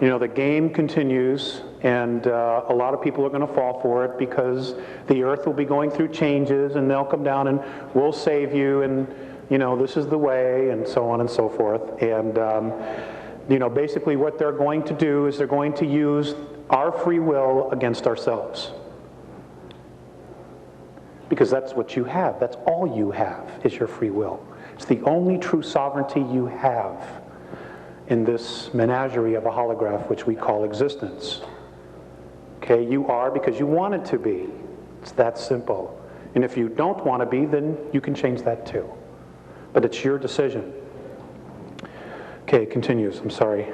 You know, the game continues, and a lot of people are going to fall for it because the earth will be going through changes, and they'll come down and we'll save you, and you know, this is the way, and so on and so forth. And you know, basically what they're going to do is they're going to use our free will against ourselves. Because that's what you have. That's all you have is your free will. It's the only true sovereignty you have in this menagerie of a holograph which we call existence. Okay, you are because you want it to be. It's that simple. And if you don't want to be, then you can change that too. But it's your decision. Okay, it continues. I'm sorry.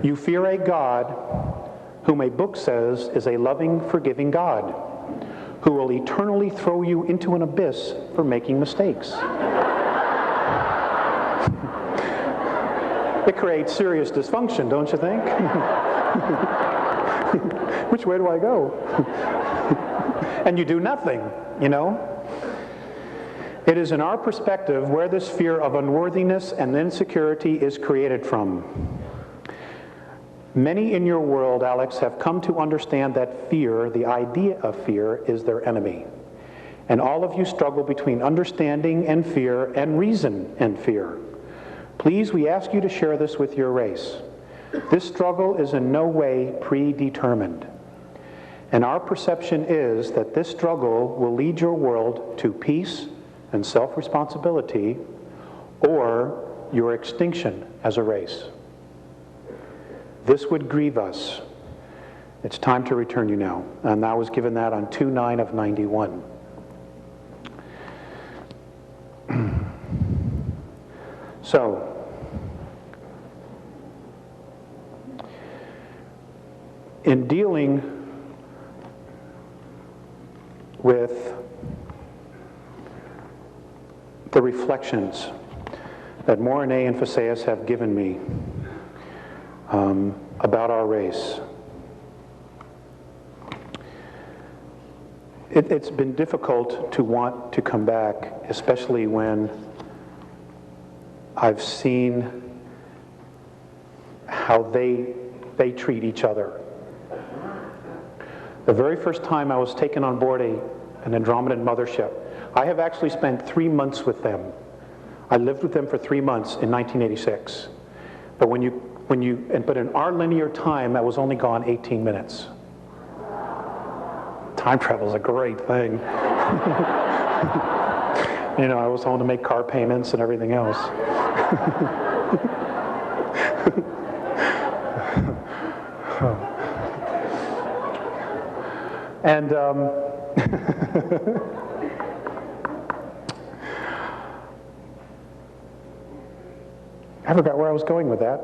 You fear a God whom a book says is a loving, forgiving God, who will eternally throw you into an abyss for making mistakes. It creates serious dysfunction, don't you think? Which way do I go? And you do nothing, you know? It is in our perspective where this fear of unworthiness and insecurity is created from. Many in your world, Alex, have come to understand that fear, the idea of fear, is their enemy. And all of you struggle between understanding and fear and reason and fear. Please, we ask you to share this with your race. This struggle is in no way predetermined. And our perception is that this struggle will lead your world to peace and self-responsibility, or your extinction as a race. This would grieve us. It's time to return you now. And I was given that on 2/9 of 91. So, in dealing with the reflections that Morine and Phaseus have given me about our race, it's been difficult to want to come back, especially when I've seen how they treat each other. The very first time I was taken on board an Andromedan mothership, I have actually spent 3 months with them. I lived with them for 3 months in 1986. But but in our linear time, I was only gone 18 minutes. Time travel is a great thing. You know, I was home to make car payments and everything else. And I forgot where I was going with that.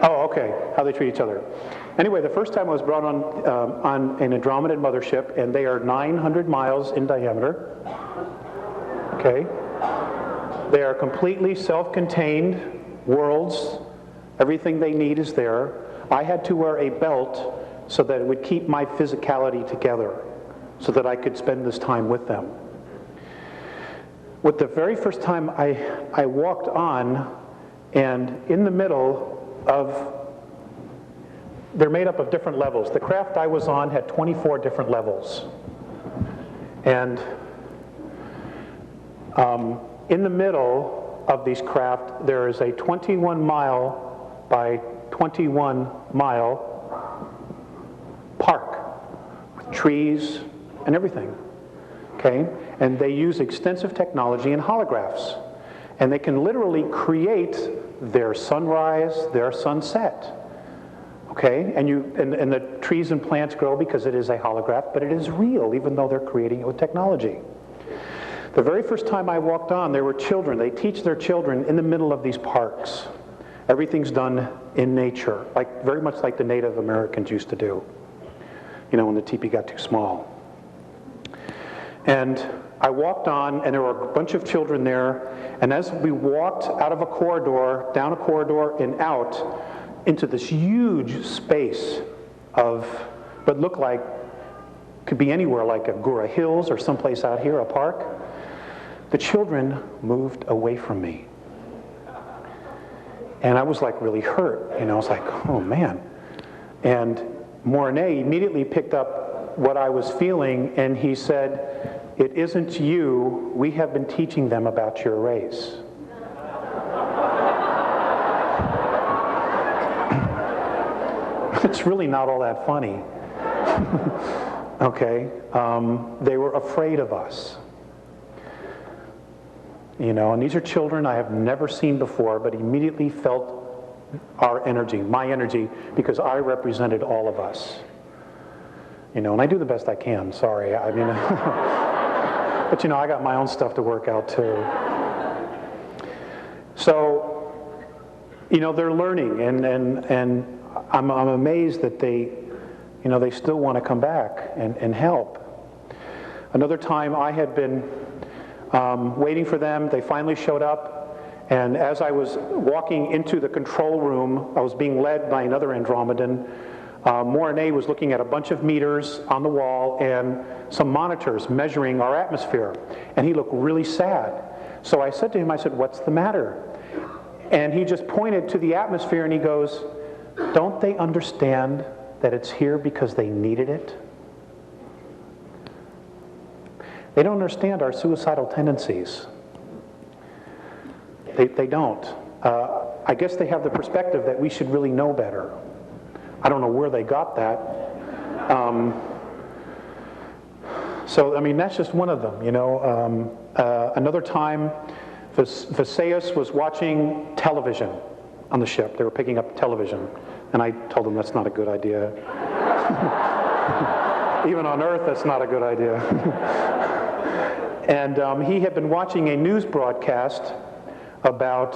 Oh, okay, how they treat each other. Anyway, the first time I was brought on an Andromedan mothership, and they are 900 miles in diameter. Okay? They are completely self-contained worlds. Everything they need is there. I had to wear a belt so that it would keep my physicality together, so that I could spend this time with them. With the very first time I walked on, and in the middle of, they're made up of different levels. The craft I was on had 24 different levels. And in the middle of these craft, there is a 21-mile by 21-mile park with trees and everything, okay? And they use extensive technology and holographs. And they can literally create their sunrise, their sunset, okay? And the trees and plants grow because it is a holograph, but it is real, even though they're creating it with technology. The very first time I walked on, there were children. They teach their children in the middle of these parks. Everything's done in nature, like very much like the Native Americans used to do, you know, when the teepee got too small. And I walked on, and there were a bunch of children there, and as we walked out of a corridor, down a corridor, and out into this huge space of what looked like, could be anywhere, like Agura Hills or someplace out here, a park, the children moved away from me. And I was like really hurt, I was like, oh man. And Mornay immediately picked up what I was feeling, and he said, it isn't you, we have been teaching them about your race. It's really not all that funny. Okay, they were afraid of us. And these are children I have never seen before, but immediately felt our energy, my energy, because I represented all of us. And I do the best I can, sorry. I mean, but I got my own stuff to work out too. So, they're learning, and I'm amazed that they still want to come back and help. Another time I had been waiting for them. They finally showed up, and as I was walking into the control room, I was being led by another Andromedan. Mornay was looking at a bunch of meters on the wall and some monitors measuring our atmosphere, and he looked really sad. So I said to him, what's the matter? And he just pointed to the atmosphere and he goes, don't they understand that it's here because they needed it? They don't understand our suicidal tendencies. They don't. I guess they have the perspective that we should really know better. I don't know where they got that. So, that's just one of them, Another time, Visayas was watching television on the ship. They were picking up television. And I told them that's not a good idea. Even on Earth, that's not a good idea. And he had been watching a news broadcast about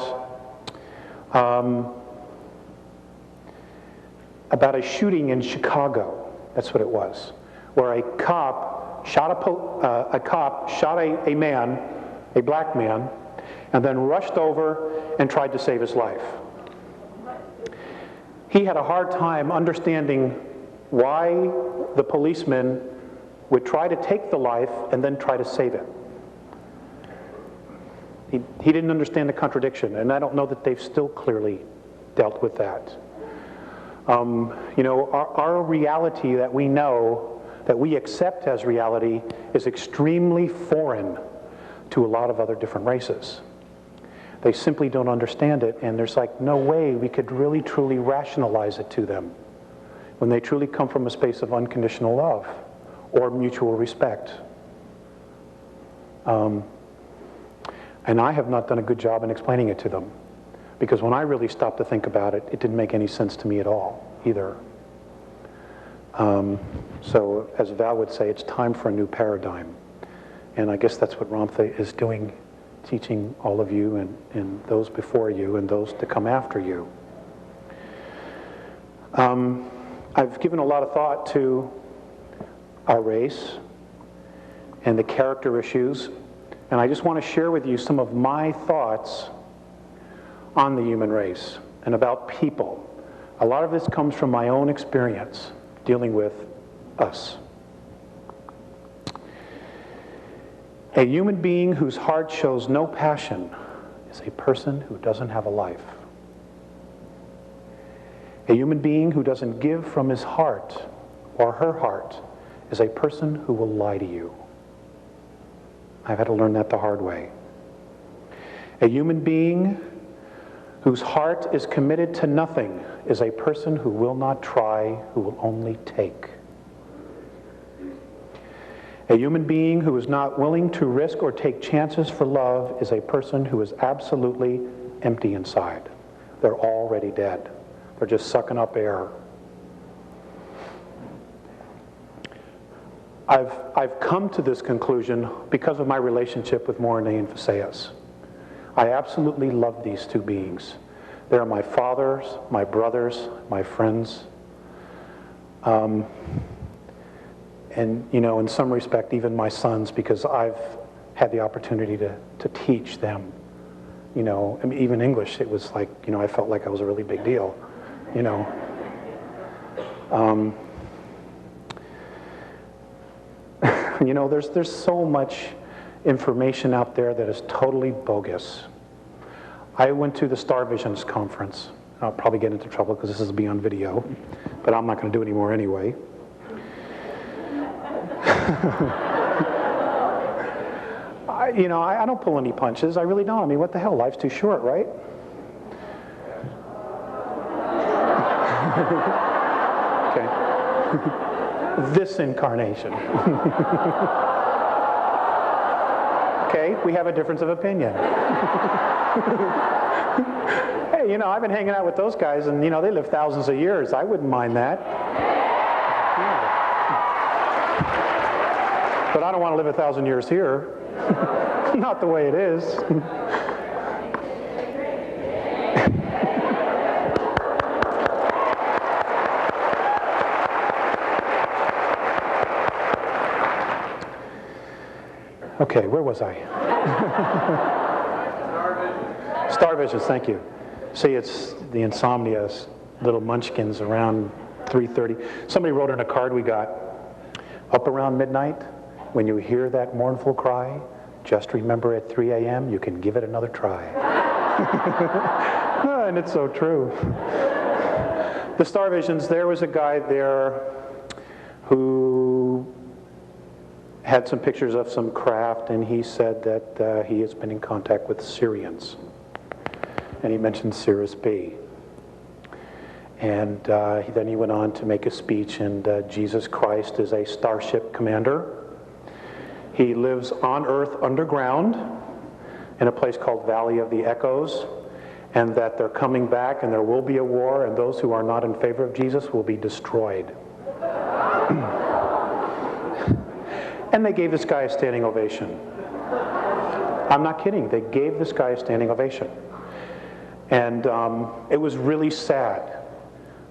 a shooting in Chicago. That's what it was, where a cop shot a man, a black man, and then rushed over and tried to save his life. He had a hard time understanding why the policeman would try to take the life and then try to save it. He didn't understand the contradiction, and I don't know that they've still clearly dealt with that. Our reality that we know, that we accept as reality, is extremely foreign to a lot of other different races. They simply don't understand it, and there's no way we could really truly rationalize it to them when they truly come from a space of unconditional love or mutual respect. And I have not done a good job in explaining it to them, because when I really stopped to think about it, it didn't make any sense to me at all, either. So, as Val would say, it's time for a new paradigm. And I guess that's what Ramtha is doing, teaching all of you and those before you and those to come after you. I've given a lot of thought to our race and the character issues, and I just want to share with you some of my thoughts on the human race and about people. A lot of this comes from my own experience dealing with us. A human being whose heart shows no passion is a person who doesn't have a life. A human being who doesn't give from his heart or her heart is a person who will lie to you. I've had to learn that the hard way. A human being whose heart is committed to nothing is a person who will not try, who will only take. A human being who is not willing to risk or take chances for love is a person who is absolutely empty inside. They're already dead. They're just sucking up air. I've come to this conclusion because of my relationship with Mornay and Visayas. I absolutely love these two beings. They're my fathers, my brothers, my friends. And, in some respect, even my sons, because I've had the opportunity to teach them. Even English, it was like, I felt like I was a really big deal, there's so much information out there that is totally bogus. I went to the Star Visions conference. I'll probably get into trouble because this is be on video, but I'm not going to do any more anyway. I don't pull any punches. I really don't. I mean, what the hell? Life's too short, right? Okay. This incarnation. Okay, we have a difference of opinion. Hey, I've been hanging out with those guys, and, they live thousands of years. I wouldn't mind that. Yeah. But I don't want to live 1,000 years here. Not the way it is. Okay, where was I? Star Visions, thank you. See, it's the insomnia, little munchkins around 3:30. Somebody wrote in a card we got, up around midnight, when you hear that mournful cry, just remember at 3 a.m. you can give it another try. And it's so true. The Star Visions, there was a guy there who had some pictures of some craft, and he said that he has been in contact with Syrians. And he mentioned Cirrus B. And then he went on to make a speech, and Jesus Christ is a starship commander. He lives on Earth underground in a place called Valley of the Echoes, and that they're coming back and there will be a war, and those who are not in favor of Jesus will be destroyed. And they gave this guy a standing ovation. I'm not kidding. They gave this guy a standing ovation. And it was really sad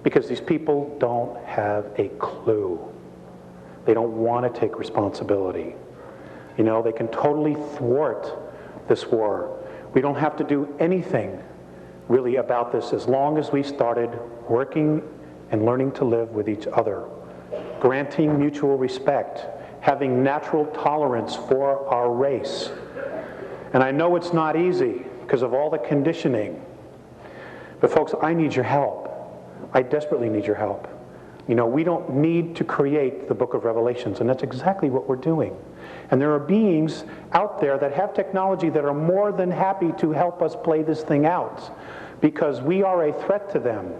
because these people don't have a clue. They don't want to take responsibility. They can totally thwart this war. We don't have to do anything really about this as long as we started working and learning to live with each other, granting mutual respect, having natural tolerance for our race. And I know it's not easy because of all the conditioning. But folks, I need your help. I desperately need your help. We don't need to create the book of Revelations, and that's exactly what we're doing. And there are beings out there that have technology that are more than happy to help us play this thing out, because we are a threat to them.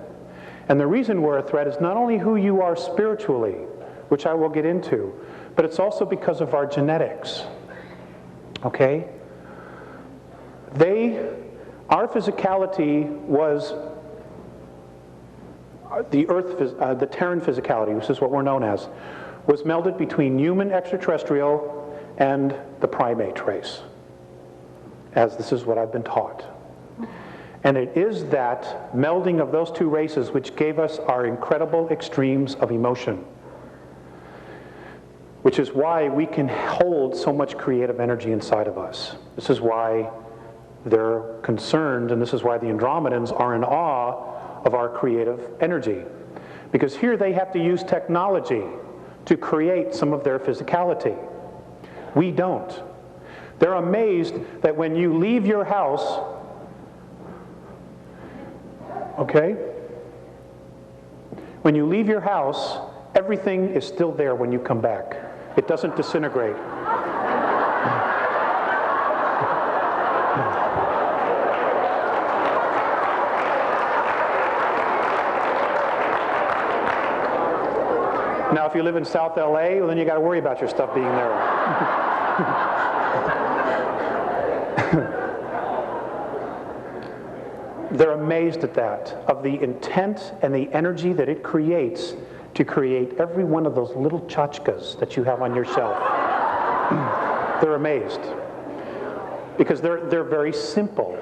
And the reason we're a threat is not only who you are spiritually, which I will get into, but it's also because of our genetics. Okay? Our physicality was the Terran physicality, which is what we're known as, was melded between human extraterrestrial and the primate race, as this is what I've been taught. And it is that melding of those two races which gave us our incredible extremes of emotion, which is why we can hold so much creative energy inside of us. This is why they're concerned, and this is why the Andromedans are in awe of our creative energy. Because here they have to use technology to create some of their physicality. We don't. They're amazed that when you leave your house, okay? When you leave your house, everything is still there when you come back. It doesn't disintegrate. Now, if you live in South LA, well, then you got to worry about your stuff being there. They're amazed at that, of the intent and the energy that it creates to create every one of those little tchotchkes that you have on your shelf. They're amazed. Because they're very simple.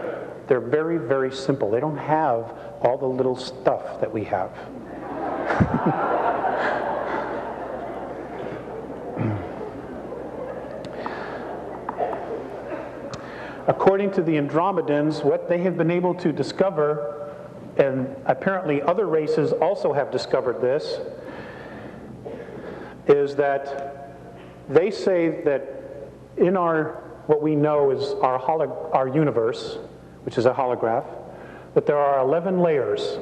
They're very, very simple. They don't have all the little stuff that we have. According to the Andromedans, what they have been able to discover, and apparently other races also have discovered this, is that they say that in our what we know is our universe, which is a holograph, that there are 11 layers.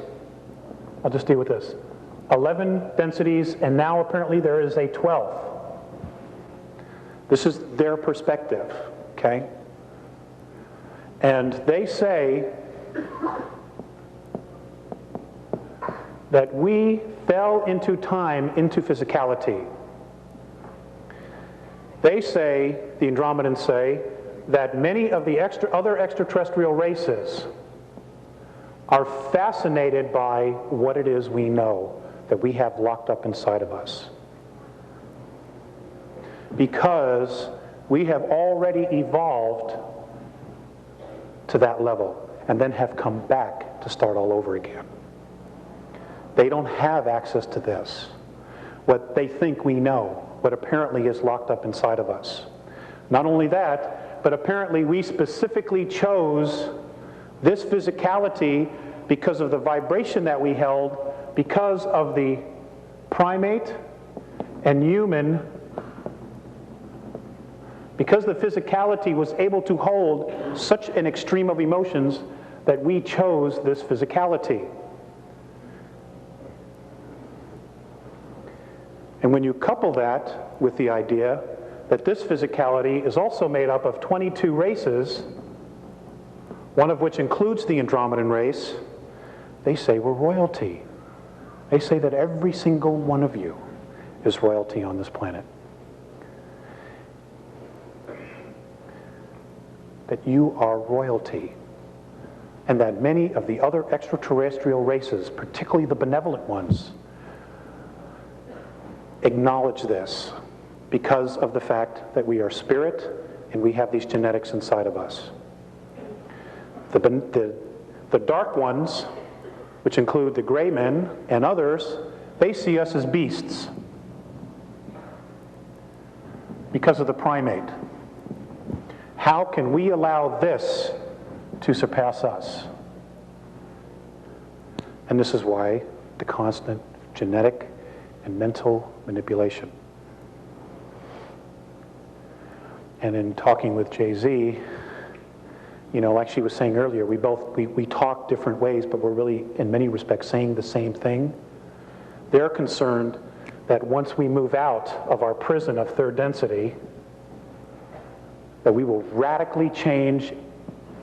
I'll just deal with this. 11 densities, and now apparently there is a 12th. This is their perspective, okay? And they say that we fell into time, into physicality. They say, the Andromedans say, that many of the other extraterrestrial races are fascinated by what it is we know that we have locked up inside of us. Because we have already evolved to that level and then have come back to start all over again. They don't have access to this, what they think we know, what apparently is locked up inside of us. Not only that, but apparently we specifically chose this physicality because of the vibration that we held, because of the primate and human, because the physicality was able to hold such an extreme of emotions that we chose this physicality. And when you couple that with the idea that this physicality is also made up of 22 races, one of which includes the Andromedan race, they say we're royalty. They say that every single one of you is royalty on this planet. That you are royalty. And that many of the other extraterrestrial races, particularly the benevolent ones, acknowledge this because of the fact that we are spirit and we have these genetics inside of us. The dark ones, which include the gray men and others, they see us as beasts because of the primate. How can we allow this to surpass us? And this is why the constant genetic and mental manipulation. And in talking with Jay-Z, you know, like she was saying earlier, we talk different ways, but we're really, in many respects, saying the same thing. They're concerned that once we move out of our prison of third density, that we will radically change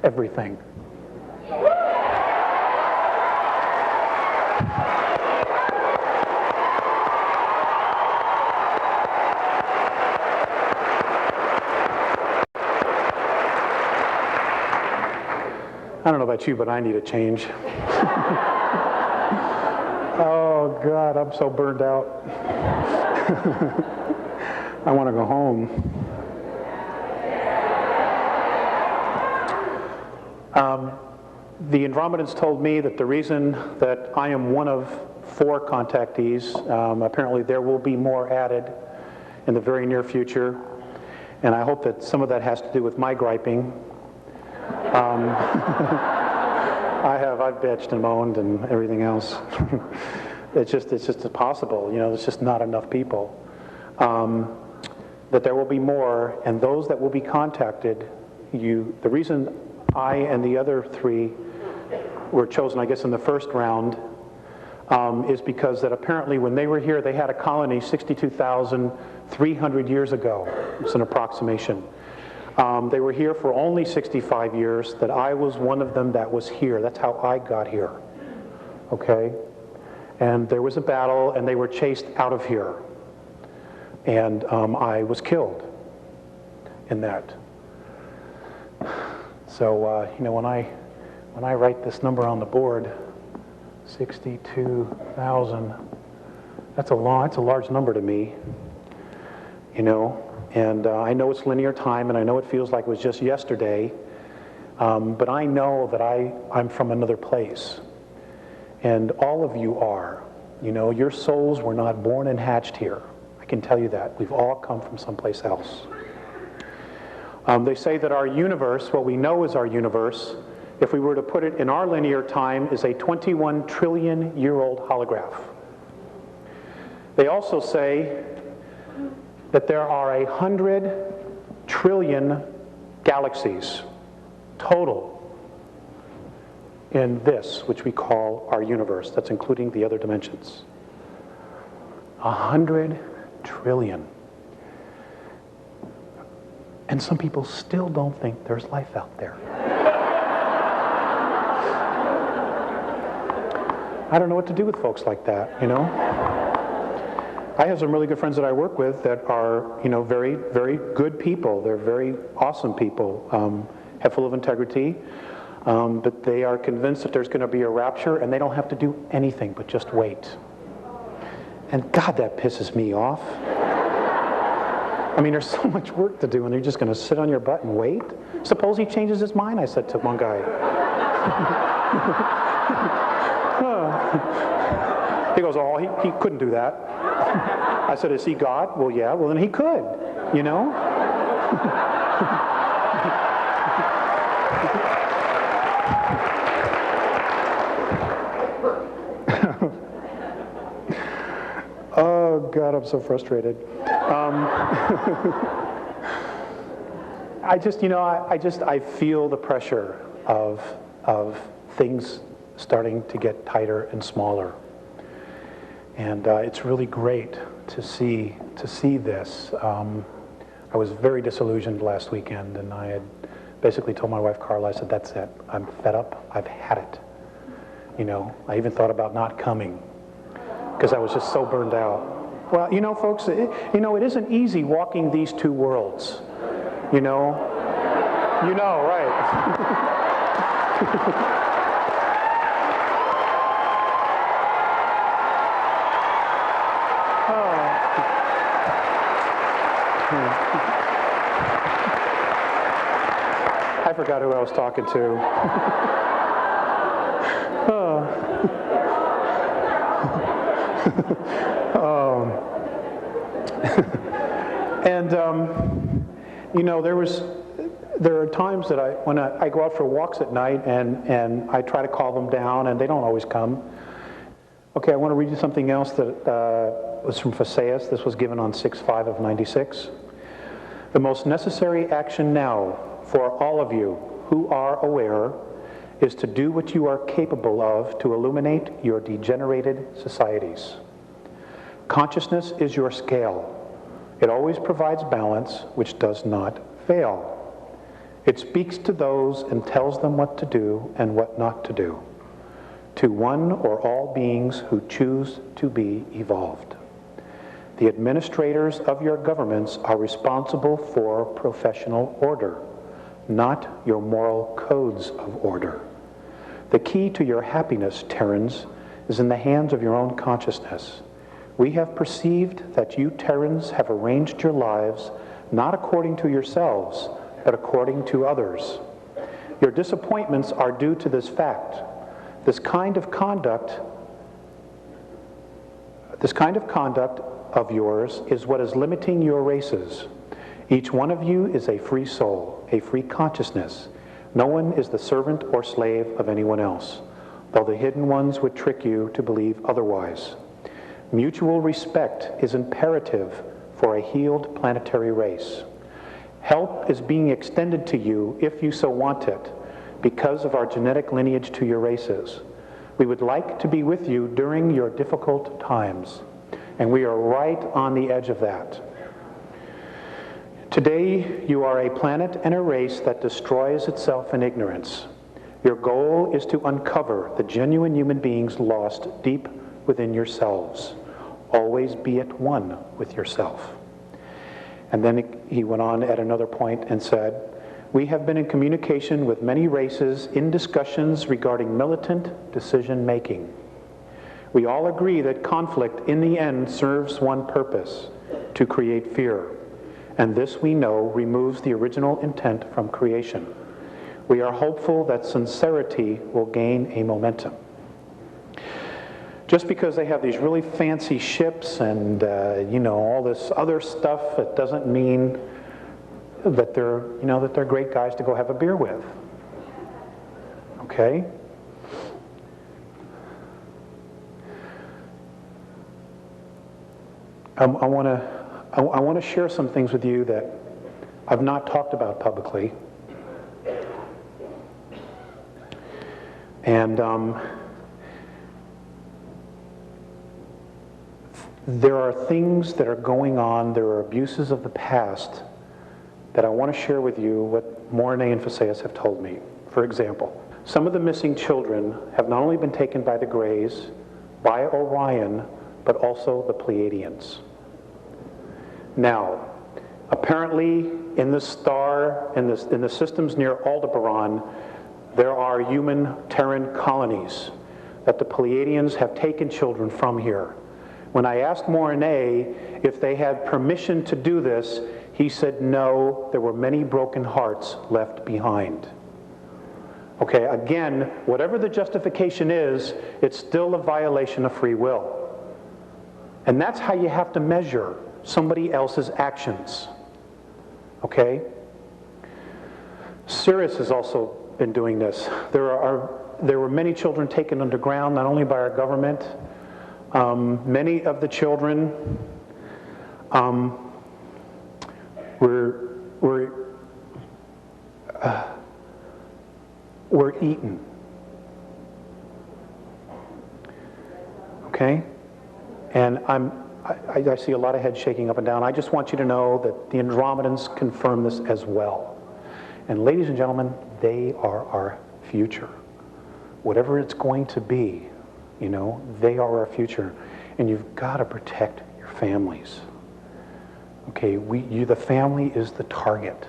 everything. I don't know about you, but I need a change. Oh, God, I'm so burned out. I want to go home. The Andromedans told me that the reason that I am one of 4 contactees, apparently there will be more added in the very near future, and I hope that some of that has to do with my griping. I've bitched and moaned and everything else. It's just impossible, you know, there's just not enough people. That there will be more, and those that will be contacted, the reason I and the other 3 were chosen, I guess, in the first round, is because that apparently when they were here, they had a colony 62,300 years ago. It's an approximation. They were here for only 65 years, that I was one of them that was here. That's how I got here, okay? And there was a battle, and they were chased out of here. And I was killed in that. So, you know, when I write this number on the board, 62,000, that's a large number to me, you know. And I know it's linear time, and I know it feels like it was just yesterday, but I know that I'm from another place. And all of you are. You know, your souls were not born and hatched here. I can tell you that. We've all come from someplace else. They say that our universe, what we know is our universe, if we were to put it in our linear time, is a 21 trillion year old holograph. They also say that there are 100 trillion galaxies total in this, which we call our universe. That's including the other dimensions. 100 trillion. And some people still don't think there's life out there. I don't know what to do with folks like that, you know? I have some really good friends that I work with that are, you know, very, very good people. They're very awesome people, have full of integrity, but they are convinced that there's going to be a rapture and they don't have to do anything but just wait. And God, that pisses me off. I mean, there's so much work to do and you're just going to sit on your butt and wait? Suppose he changes his mind, I said to one guy. He goes, oh, he couldn't do that. I said, is he God? Well, yeah, well, then he could, you know? Oh, God, I'm so frustrated. I feel the pressure of things starting to get tighter and smaller. And it's really great to see this. I was very disillusioned last weekend, and I had basically told my wife Carla, I said, that's it. I'm fed up. I've had it. You know, I even thought about not coming because I was just so burned out. Well, you know, folks, it isn't easy walking these two worlds. You know, right? I forgot who I was talking to. You know, there are times that when I go out for walks at night and I try to call them down and they don't always come. Okay, I want to read you something else that was from Phaseus. This was given on 6/5 of 96. The most necessary action now for all of you who are aware is to do what you are capable of to illuminate your degenerated societies. Consciousness is your scale. It always provides balance, which does not fail. It speaks to those and tells them what to do and what not to do, to one or all beings who choose to be evolved. The administrators of your governments are responsible for professional order, not your moral codes of order. The key to your happiness, Terrans, is in the hands of your own consciousness. We have perceived that you Terrans have arranged your lives not according to yourselves, but according to others. Your disappointments are due to this fact. This kind of conduct of yours is what is limiting your races. Each one of you is a free soul, a free consciousness. No one is the servant or slave of anyone else, though the hidden ones would trick you to believe otherwise. Mutual respect is imperative for a healed planetary race. Help is being extended to you if you so want it, because of our genetic lineage to your races. We would like to be with you during your difficult times, and we are right on the edge of that. Today, you are a planet and a race that destroys itself in ignorance. Your goal is to uncover the genuine human beings lost deep within yourselves. Always be at one with yourself. And then he went on at another point and said, we have been in communication with many races in discussions regarding militant decision-making. We all agree that conflict in the end serves one purpose, to create fear. And this, we know, removes the original intent from creation. We are hopeful that sincerity will gain a momentum. Just because they have these really fancy ships and all this other stuff, it doesn't mean that they're great guys to go have a beer with. Okay? I want to share some things with you that I've not talked about publicly, And there are things that are going on, there are abuses of the past that I want to share with you what Morine and Phaseus have told me. For example, some of the missing children have not only been taken by the Greys, by Orion, but also the Pleiadians. Now, apparently in the star, in the systems near Aldebaran, there are human Terran colonies that the Pleiadians have taken children from here. When I asked Morine if they had permission to do this, he said no, there were many broken hearts left behind. Okay, again, whatever the justification is, it's still a violation of free will. And that's how you have to measure somebody else's actions. Okay? Sirius has also been doing this. There were many children taken underground, not only by our government. Many of the children were eaten. Okay? And I see a lot of heads shaking up and down. I just want you to know that the Andromedans confirm this as well. And ladies and gentlemen, they are our future. Whatever it's going to be, you know, they are our future. And you've got to protect your families. Okay, the family is the target.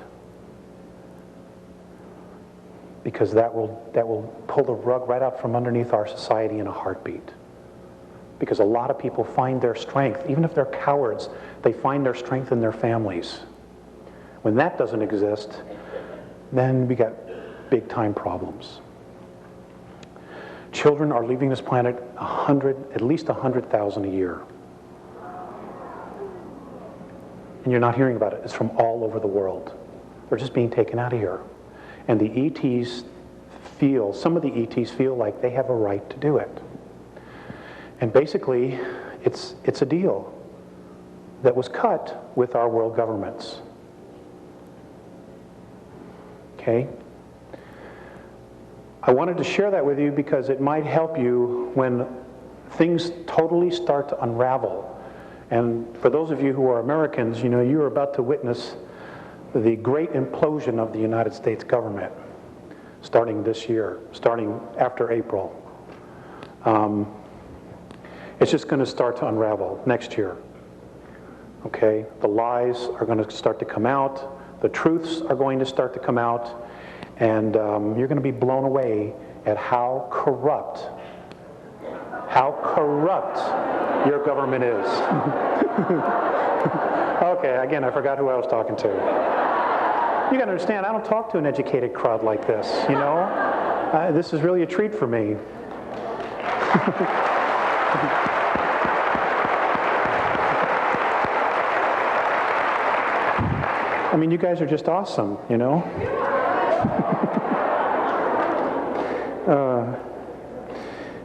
Because that will pull the rug right out from underneath our society in a heartbeat. Because a lot of people find their strength, even if they're cowards, they find their strength in their families. When that doesn't exist, then we got big time problems. Children are leaving this planet at least 100,000 a year. And you're not hearing about it. It's from all over the world. They're just being taken out of here. And the ETs some of the ETs feel like they have a right to do it. And basically, it's a deal that was cut with our world governments. Okay? I wanted to share that with you because it might help you when things totally start to unravel. And for those of you who are Americans, you know, you're about to witness the great implosion of the United States government starting this year, starting after April. It's just going to start to unravel next year. Okay? The lies are going to start to come out. The truths are going to start to come out. And you're going to be blown away at how corrupt your government is. Okay, again, I forgot who I was talking to. You got to understand, I don't talk to an educated crowd like this, you know? This is really a treat for me. I mean, you guys are just awesome, you know?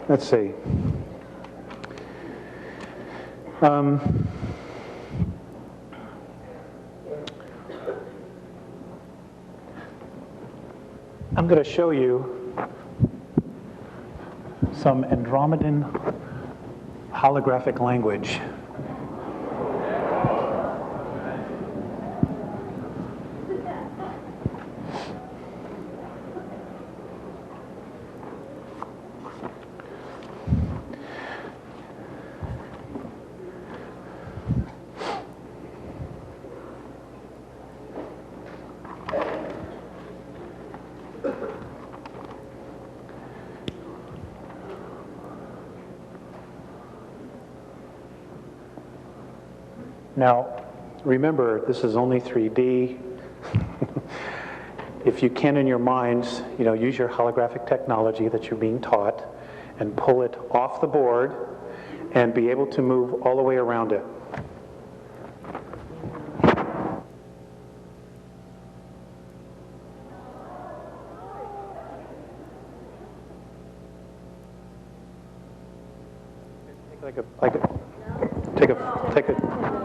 Let's see. I'm going to show you some Andromedan holographic language. Now, remember, this is only 3D. If you can in your minds, you know, use your holographic technology that you're being taught and pull it off the board and be able to move all the way around it.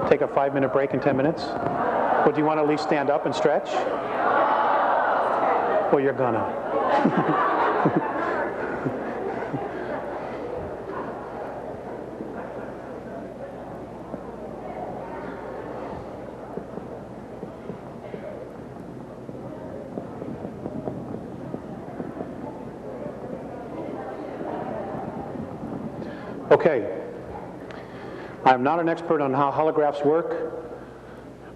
Take a 5-minute break in 10 minutes. Well, do you want to at least stand up and stretch? Well, you're gonna. Okay. I'm not an expert on how holographs work,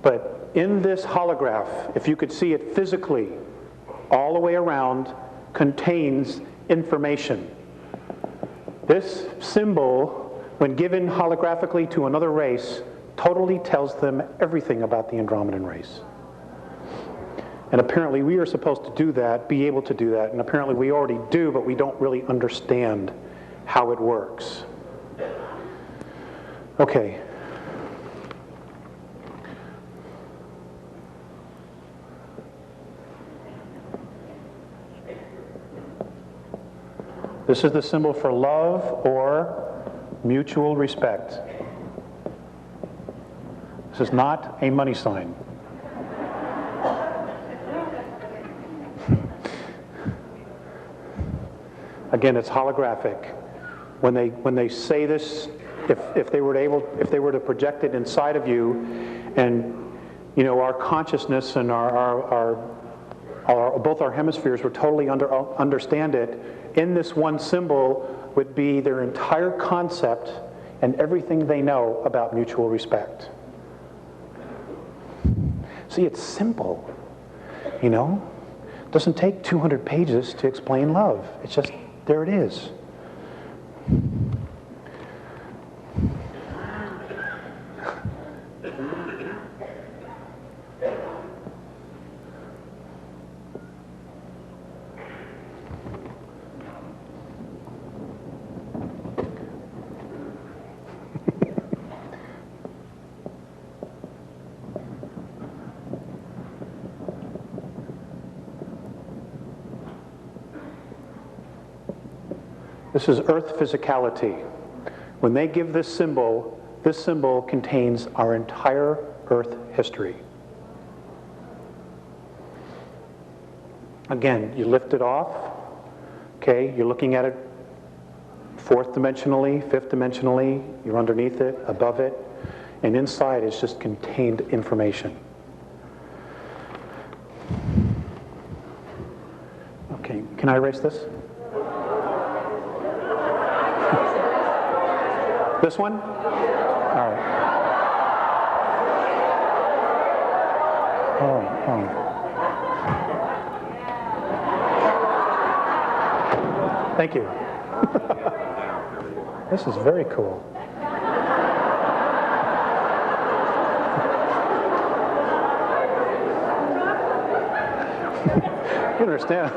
but in this holograph, if you could see it physically, all the way around, contains information. This symbol, when given holographically to another race, totally tells them everything about the Andromedan race. And apparently we are supposed to do that, be able to do that, and apparently we already do, but we don't really understand how it works. Okay. This is the symbol for love or mutual respect. This is not a money sign. Again, it's holographic. When they say this, if they were to project it inside of you, and our consciousness and both our hemispheres would totally understand it, in this one symbol would be their entire concept and everything they know about mutual respect. See, it's simple, It doesn't take 200 pages to explain love. It's just, there it is. This is Earth physicality. When they give this symbol contains our entire Earth history. Again, you lift it off, okay, you're looking at it fourth dimensionally, fifth dimensionally, you're underneath it, above it, and inside is just contained information. Okay, can I erase this? This one? All right. Oh. Thank you. This is very cool. You understand?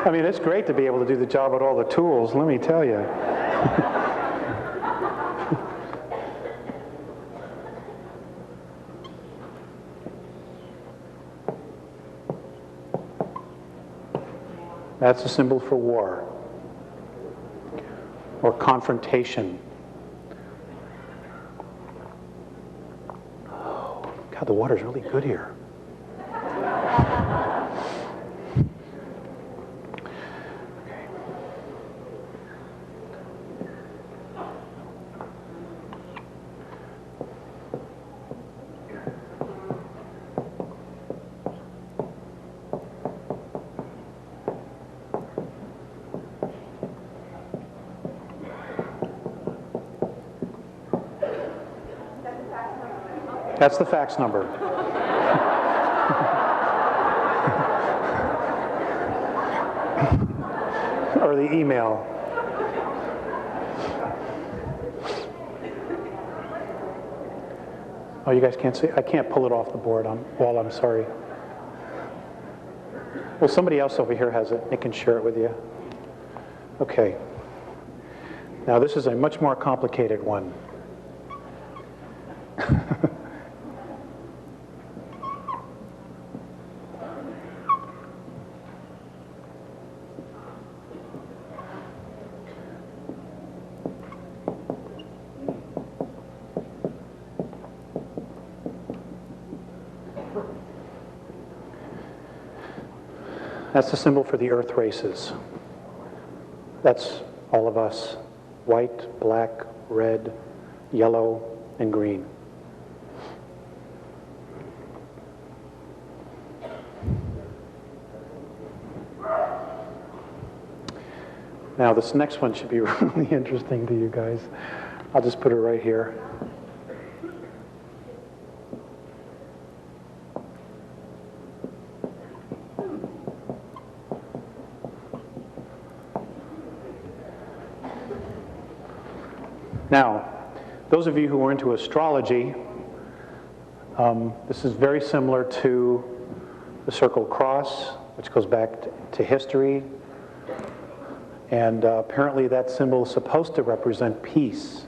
I mean, it's great to be able to do the job with all the tools, let me tell you. That's a symbol for war or confrontation. Oh, God, the water's really good here. That's the fax number. Or the email. Oh, you guys can't see? I can't pull it off the board while I'm sorry. Well, somebody else over here has it. They can share it with you. Okay. Now, this is a much more complicated one. That's the symbol for the Earth races. That's all of us. White, black, red, yellow, and green. Now this next one should be really interesting to you guys. I'll just put it right here. Now, those of you who are into astrology, this is very similar to the circle cross, which goes back to history. And apparently that symbol is supposed to represent peace.